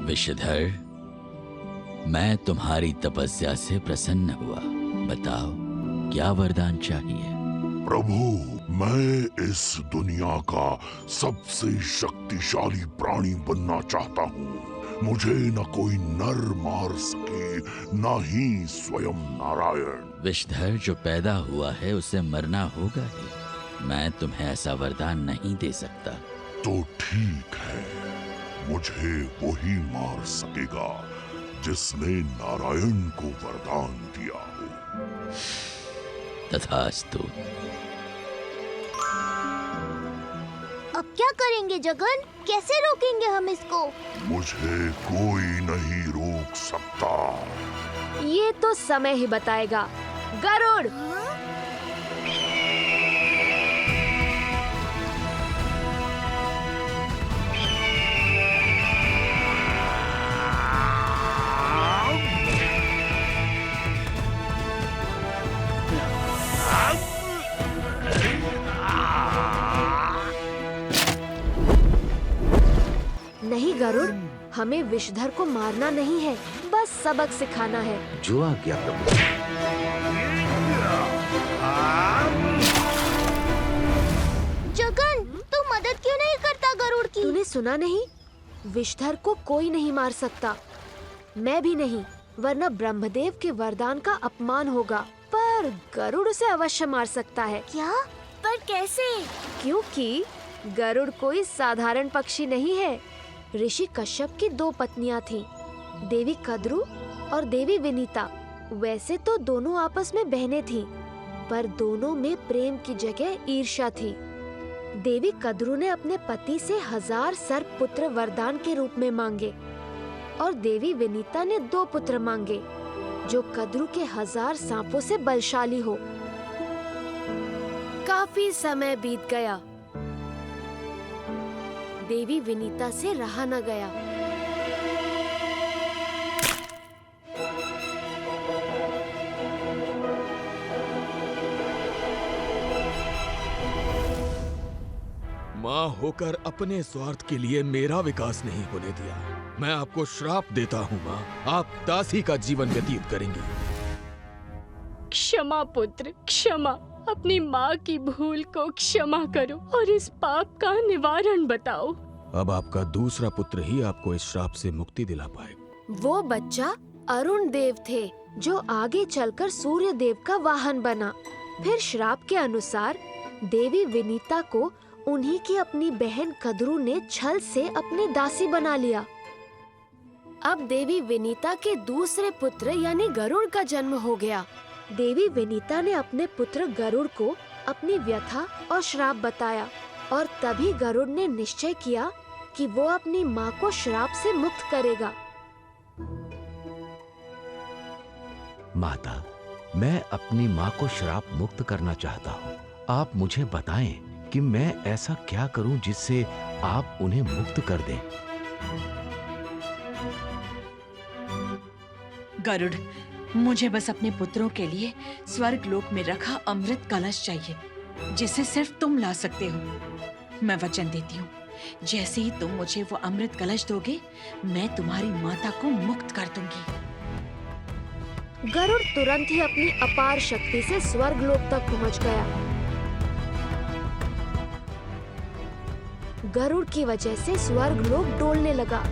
विषधर, मैं तुम्हारी तपस्या से प्रसन्न हुआ। बताओ, क्या वरदान चाहिए? प्रभु, मैं इस दुनिया का सबसे शक्तिशाली प्राणी बनना चाहता हूँ। मुझे न कोई नर मार सके, न ही स्वयं नारायण। विषधर, जो पैदा हुआ है उसे मरना होगा ही। मैं तुम्हें ऐसा वरदान नहीं दे सकता। तो ठीक है, मुझे वही मार सकेगा जिसने नारायण को वरदान दिया हो। तथास्तु। अब क्या करेंगे जगन? कैसे रोकेंगे हम इसको? मुझे कोई नहीं रोक सकता। ये तो समय ही बताएगा। गरुड़! नहीं गरुड़, हमें विषधर को मारना नहीं है, बस सबक सिखाना है। जो आज्ञा प्रभु। जगन, तू मदद क्यों नहीं करता गरुड़ की? तूने सुना नहीं? विषधर को कोई नहीं मार सकता, मैं भी नहीं, वरना ब्रह्मदेव के वरदान का अपमान होगा। पर गरुड़ उसे अवश्य मार सकता है। क्या? पर कैसे? क्योंकि गरुड़ कोई साधारण पक्षी नहीं है। ऋषि कश्यप की 2 पत्नियां थीं, देवी कद्रु और देवी विनीता। वैसे तो दोनों आपस में बहनें थीं, पर दोनों में प्रेम की जगह ईर्ष्या थी। देवी कद्रु ने अपने पति से 1000 सर्प पुत्र वरदान के रूप में मांगे और देवी विनीता ने 2 पुत्र मांगे, जो कद्रु के 1000 सांपों से बलशाली हो। काफी समय बीत गया, देवी विनीता से रहा न गया। माँ होकर अपने स्वार्थ के लिए मेरा विकास नहीं होने दिया। मैं आपको श्राप देता हूँ माँ, आप दासी का जीवन व्यतीत करेंगी। क्षमा पुत्र, क्षमा। अपनी माँ की भूल को क्षमा करो और इस पाप का निवारण बताओ। अब आपका दूसरा पुत्र ही आपको इस श्राप से मुक्ति दिला पाएगा। वो बच्चा अरुण देव थे, जो आगे चलकर सूर्य देव का वाहन बना। फिर श्राप के अनुसार देवी विनीता को उन्हीं की अपनी बहन कद्रु ने छल से अपनी दासी बना लिया। अब देवी विनीता के दूसरे पुत्र यानी गरुड़ का जन्म हो गया। देवी विनीता ने अपने पुत्र गरुड़ को अपनी व्यथा और श्राप बताया और तभी गरुड़ ने निश्चय किया कि वो अपनी माँ को श्राप से मुक्त करेगा। माता, मैं अपनी माँ को श्राप मुक्त करना चाहता हूँ। आप मुझे बताएं कि मैं ऐसा क्या करूं जिससे आप उन्हें मुक्त कर दें। गरुड़, मुझे बस अपने पुत्रों के लिए स्वर्ग लोक में रखा अमृत कलश चाहिए, जिसे सिर्फ तुम ला सकते हो। मैं वचन देती हूँ, जैसे ही तुम मुझे वो अमृत कलश दोगे, मैं तुम्हारी माता को मुक्त कर दूंगी। गरुड़ तुरंत ही अपनी अपार शक्ति से स्वर्ग लोक तक पहुँच गया। गरुड़ की वजह से स्वर्ग लोक डोलने लगा।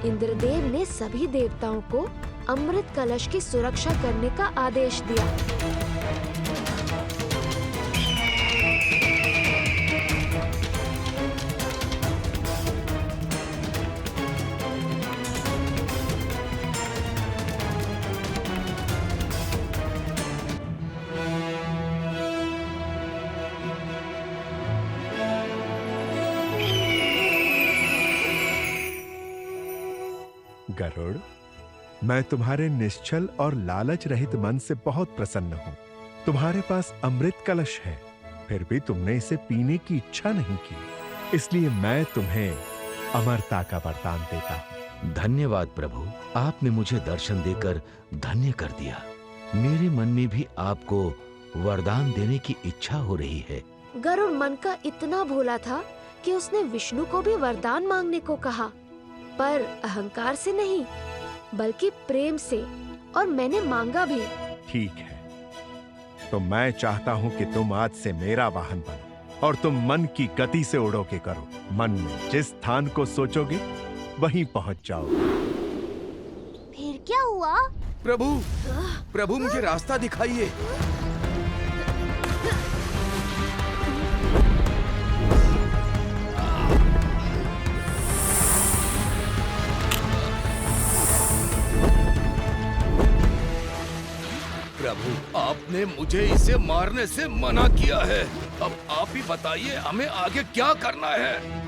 इंद्रदेव ने सभी देवताओं को अमृत कलश की सुरक्षा करने का आदेश दिया। गरुड़, मैं तुम्हारे निश्चल और लालच रहित मन से बहुत प्रसन्न हूं। तुम्हारे पास अमृत कलश है, फिर भी तुमने इसे पीने की इच्छा नहीं की, इसलिए मैं तुम्हें अमरता का वरदान देता हूं। धन्यवाद प्रभु, आपने मुझे दर्शन देकर धन्य कर दिया। मेरे मन में भी आपको वरदान देने की इच्छा हो रही है। गरुड़ मन का इतना भोला था कि उसने विष्णु को भी वरदान मांगने को कहा, पर अहंकार से नहीं बल्कि प्रेम से, और मैंने मांगा भी। ठीक है, तो मैं चाहता हूँ कि तुम आज से मेरा वाहन बनो और तुम मन की गति से उड़ोगे करो। मन में जिस स्थान को सोचोगे वहीं पहुंच जाओ। फिर क्या हुआ? प्रभु, प्रभु मुझे रास्ता दिखाइए। प्रभु, आपने मुझे इसे मारने से मना किया है। अब आप ही बताइए हमें आगे क्या करना है।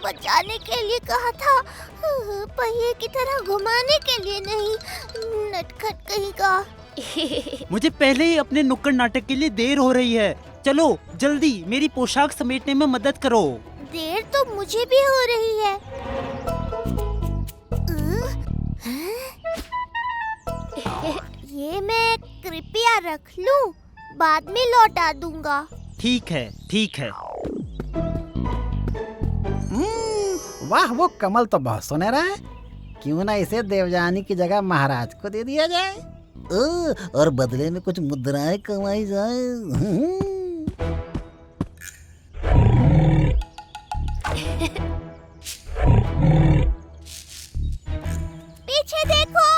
बचाने के लिए कहा था, पहिए की तरह घुमाने के लिए नहीं। नटखट कहीं का। मुझे पहले ही अपने नुक्कड़ नाटक के लिए देर हो रही है। चलो जल्दी मेरी पोशाक समेटने में मदद करो। देर तो मुझे भी हो रही है। ये मैं कृपया रख लूं, बाद में लौटा दूंगा। ठीक है, ठीक है। वाह, वो कमल तो बहुत सुनहरा है। क्यों ना इसे देवजानी की जगह महाराज को दे दिया जाए और बदले में कुछ मुद्राएं कमाई जाए। पीछे देखो।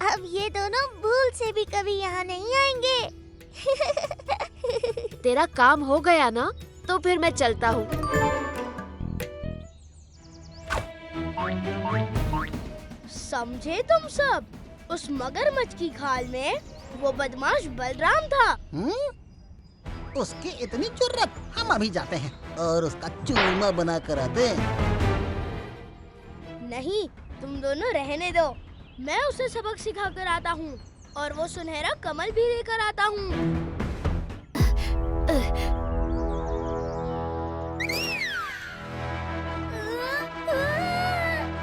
अब ये दोनों भूल से भी कभी यहाँ नहीं आएंगे। तेरा काम हो गया ना, तो फिर मैं चलता हूँ। समझे तुम सब? उस मगरमच्छ की खाल में वो बदमाश बलराम था। उसकी इतनी जुर्रत, हम अभी जाते हैं और उसका चूरमा बना कर आते हैं। नहीं, तुम दोनों रहने दो। मैं उसे सबक सिखा कर आता हूँ और वो सुनहरा कमल भी लेकर आता हूँ।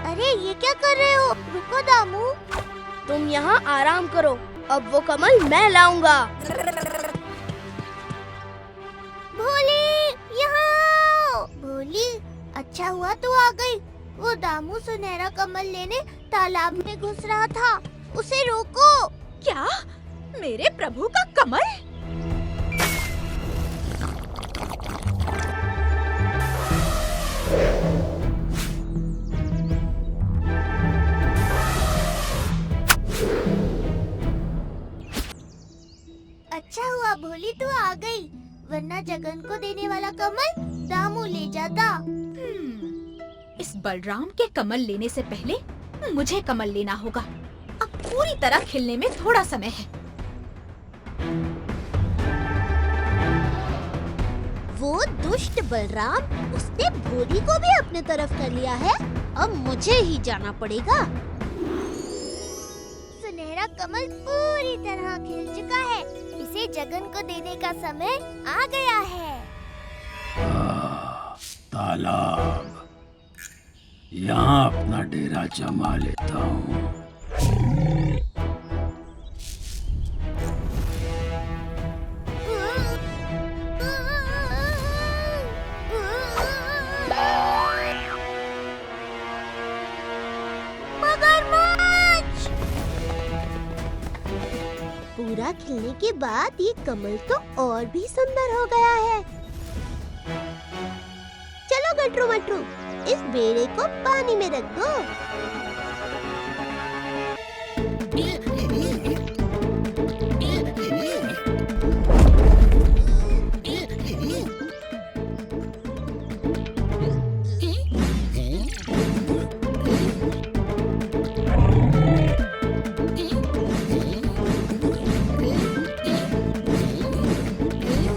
अरे ये क्या कर रहे हो? रुको दामू। तुम यहाँ आराम करो, अब वो कमल मैं लाऊंगा। भोली, यहाँ आओ। भोली, अच्छा हुआ तू आ गई। वो दामू सुनहरा कमल लेने तालाब में घुस रहा था। उसे रोको। क्या? मेरे प्रभु का कमल? अच्छा हुआ भोली तू आ गई, वरना जगन को देने वाला कमल दामू ले जाता। इस बलराम के कमल लेने से पहले मुझे कमल लेना होगा। अब पूरी तरह खिलने में थोड़ा समय है। वो दुष्ट बलराम, उसने भोली को भी अपने तरफ कर लिया है। अब मुझे ही जाना पड़ेगा। सुनहरा कमल पूरी तरह खिल चुका है। इसे जगन को देने का समय आ गया है। तालाब, यहाँ अपना डेरा जमा लेता हूँ। मगरमच्छ! पूरा खिलने के बाद ये कमल तो और भी सुंदर हो गया है। चलो गटरू मटरू, इस बेड़े को पानी में रख दो।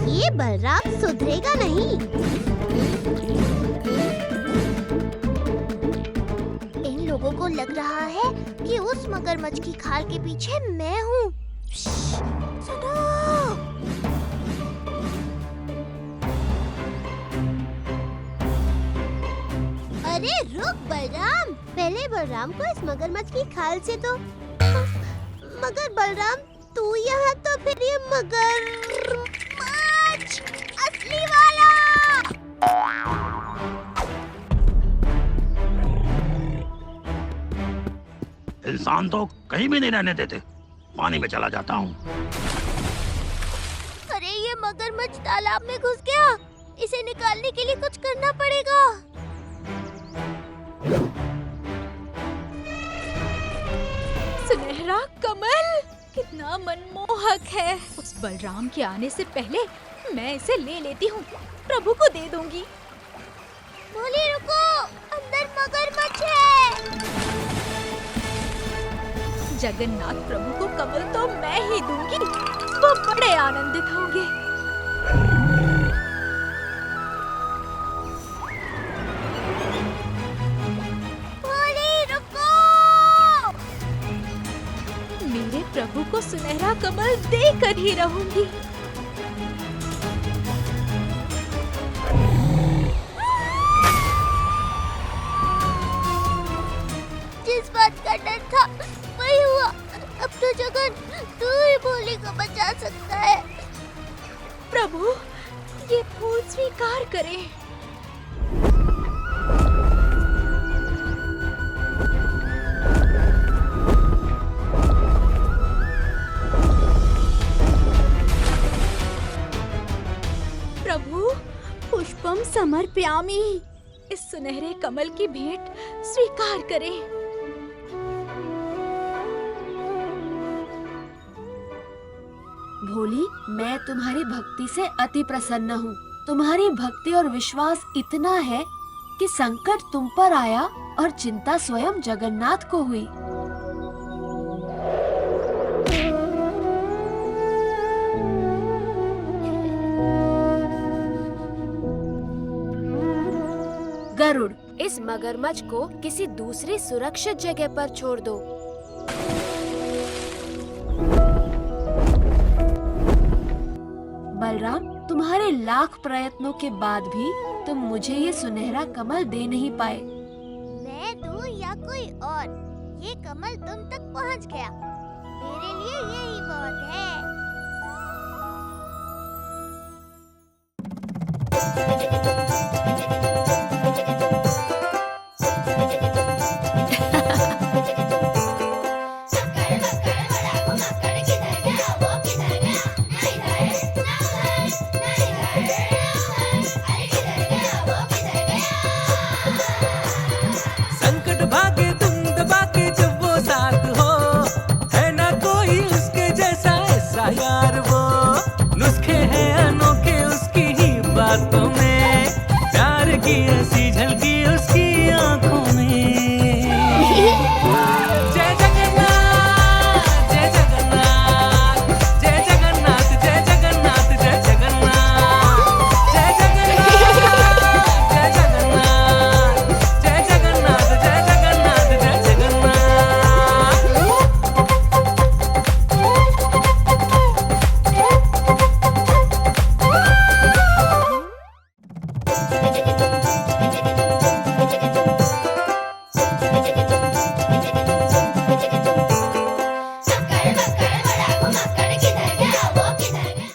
ये बलराम सुधरेगा नहीं। इन लोगों को लग रहा है कि उस मगरमच्छ की खाल के पीछे मैं हूँ। सुनो! अरे रुक बलराम, पहले बलराम को इस मगरमच्छ की खाल से तो। मगर बलराम तू यहाँ तो फिर ये मगरमच्छ असली वाला। इंसान तो कहीं भी नहीं रहने देते। पानी में चला जाता हूँ। अरे ये मगरमच्छ तालाब में घुस गया। इसे निकालने के लिए कुछ करना पड़ेगा। सुनहरा कमल कितना मनमोहक है। उस बलराम के आने से पहले मैं इसे ले लेती हूँ, प्रभु को दे दूंगी। भोली रुको, अंदर मगरमच्छ है। जगन्नाथ प्रभु को कमल तो मैं ही दूंगी, वो बड़े आनंदित होंगे। भोली रुको। मेरे प्रभु को सुनहरा कमल देकर ही रहूंगी। जिस बात का डर था वही हुआ। अब तो जगन तू ही भोली को बचा सकता है। प्रभु, ये फूल स्वीकार करें। प्रभु, पुष्पम समर्पयामि। इस सुनहरे कमल की भेंट स्वीकार करें। भोली, मैं तुम्हारी भक्ति से अति प्रसन्न हूँ। तुम्हारी भक्ति और विश्वास इतना है कि संकट तुम पर आया और चिंता स्वयं जगन्नाथ को हुई। गरुड़, इस मगरमच्छ को किसी दूसरी सुरक्षित जगह पर छोड़ दो। बलराम, तुम्हारे लाख प्रयत्नों के बाद भी तुम मुझे ये सुनहरा कमल दे नहीं पाए। मैं दूं या कोई और, ये कमल तुम तक पहुंच गया। मेरे लिए यही बहुत है। ऐसी झलकी उसकी